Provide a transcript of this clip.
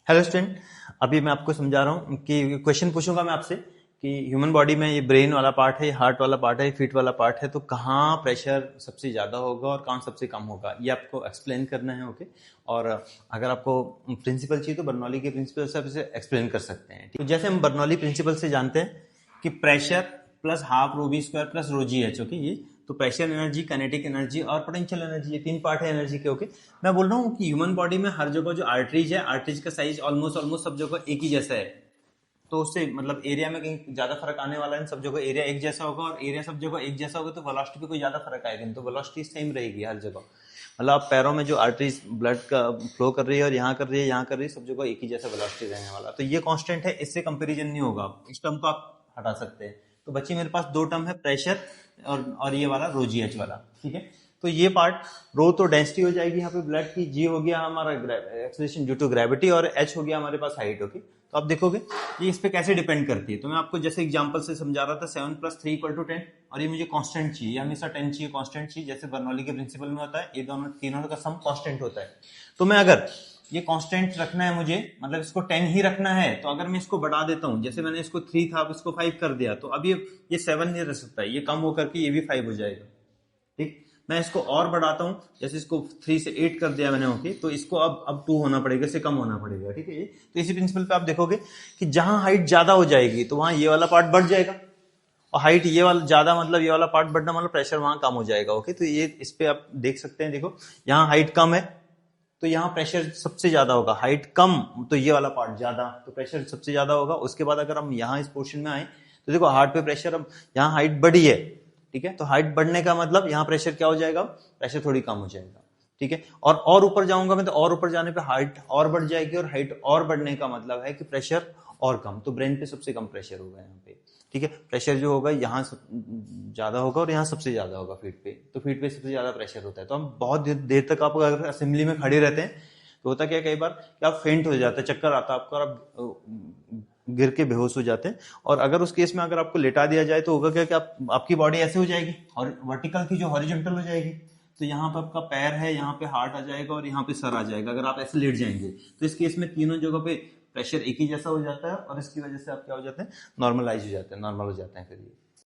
Hello student, अभी मैं आपको समझा रहा हूँ कि क्वेश्चन पूछूंगा मैं आपसे कि ह्यूमन बॉडी में ये ब्रेन वाला पार्ट है, हार्ट वाला पार्ट है, फीट वाला पार्ट है, तो कहाँ प्रेशर सबसे ज्यादा होगा और कहाँ सबसे कम होगा, ये आपको एक्सप्लेन करना है। ओके। और अगर आपको प्रिंसिपल चाहिए तो बर्नौली के प्रिंसिपल से आप इसे एक्सप्लेन कर सकते हैं। तो जैसे हम बर्नौली प्रिंसिपल से जानते हैं कि pressure plus half rho v square plus rho g h. Okay, ये तो प्रेशर एनर्जी, काइनेटिक एनर्जी और पोटेंशियल एनर्जी, ये तीन पार्ट है एनर्जी के। ओके, मैं बोल रहा हूँ कि ह्यूमन बॉडी में हर जगह जो आर्टरीज है, आर्टरीज का साइज ऑलमोस्ट सब जगह एक ही जैसा है। तो उससे मतलब एरिया में कहीं ज्यादा फर्क आने वाला है, सब जगह एरिया एक जैसा होगा और एरिया सब जगह एक जैसा होगा तो वेलोसिटी पे कोई ज्यादा फर्क आएगा नहीं, तो वेलोसिटी सेम रहेगी हर जगह। मतलब आप पैरों में जो आर्टरीज ब्लड का फ्लो कर रही है और यहाँ कर रही है, यहाँ कर रही है, सब जगह एक ही जैसा वेलोसिटी रहने वाला। तो ये कांस्टेंट है, इससे कंपैरिजन नहीं होगा। इस टर्म को आप हटा सकते हैं। तो बच्चे मेरे पास दो टर्म है, प्रेशर और ये वाला रो जी एच वाला। ठीक है, तो ये पार्ट रो तो डेंसिटी हो जाएगी यहाँ पे ब्लड की, जी हो गया हमारा एक्सेलरेशन ड्यू टू ग्रेविटी और एच हो गया हमारे पास हाइट। ओके, तो आप देखोगे ये इस पे कैसे डिपेंड करती है। तो मैं आपको जैसे एग्जांपल से समझा रहा था, 7 + 3 = 10 और ये मुझे कांस्टेंट चाहिए, हमेशा 10 चाहिए, कांस्टेंट चाहिए, जैसे बर्नौली के प्रिंसिपल में होता है। ये दोनों तीनों का सम कांस्टेंट होता है। तो मैं अगर ये कांस्टेंट रखना है मुझे, मतलब इसको 10 ही रखना है, तो अगर मैं इसको बढ़ा देता हूं, जैसे मैंने इसको 3 था अब इसको 5 कर दिया, तो अब ये 7 नहीं रह सकता है, ये कम होकर के ये भी 5 हो जाएगा। ठीक, मैं इसको और बढ़ाता हूं, जैसे इसको 3 से 8 कर दिया मैंने। ओके, तो इसको अब 2 होना पड़ेगा, इससे कम होना पड़ेगा। ठीक है, तो इसी प्रिंसिपल पे आप देखोगे कि जहां हाइट ज्यादा हो जाएगी तो वहां ये वाला पार्ट बढ़ जाएगा, और हाइट ये वाला ज्यादा मतलब ये वाला पार्ट बढ़ना मतलब प्रेशर वहां कम हो जाएगा। ओके, तो ये इस पे आप देख सकते हैं। देखो यहाँ हाइट कम है तो यहाँ प्रेशर सबसे ज्यादा होगा, हाइट कम तो ये वाला पार्ट ज्यादा, तो प्रेशर सबसे ज्यादा होगा। उसके बाद अगर हम यहाँ इस पोर्शन में आए तो देखो हार्ट पे प्रेशर, अब यहाँ हाइट बढ़ी है, ठीक है, तो हाइट बढ़ने का मतलब यहाँ प्रेशर क्या हो जाएगा, प्रेशर थोड़ी कम हो जाएगा। ठीक है, और ऊपर जाऊंगा मैं तो और ऊपर जाने पे हाइट और बढ़ जाएगी, और हाइट और बढ़ने का मतलब है कि प्रेशर और कम, तो ब्रेन पे सबसे कम प्रेशर होगा यहाँ पे। ठीक है, प्रेशर जो होगा यहाँ ज्यादा होगा और यहाँ सबसे ज्यादा होगा फीट पे, तो फीट पे सबसे ज्यादा प्रेशर होता है। तो हम बहुत देर तक आप अगर असेंबली में खड़े रहते हैं तो होता क्या, कई बार कि आप फेंट हो जाते हैं, चक्कर आता है आपको और आप गिर के बेहोश हो जाते हैं। और अगर उस केस में अगर आपको लेटा दिया जाए तो होगा क्या कि आपकी बॉडी ऐसे हो जाएगी और वर्टिकल की जो हॉरिजॉन्टल हो जाएगी, तो यहाँ पर आपका पैर है, यहाँ पे हार्ट आ जाएगा और यहाँ पे सर आ जाएगा अगर आप ऐसे लेट जाएंगे। तो इस केस में तीनों जगह पे प्रेशर एक ही जैसा हो जाता है और इसकी वजह से आप क्या हो जाते हैं, नॉर्मलाइज हो जाते हैं, नॉर्मल हो जाते हैं फिर ये।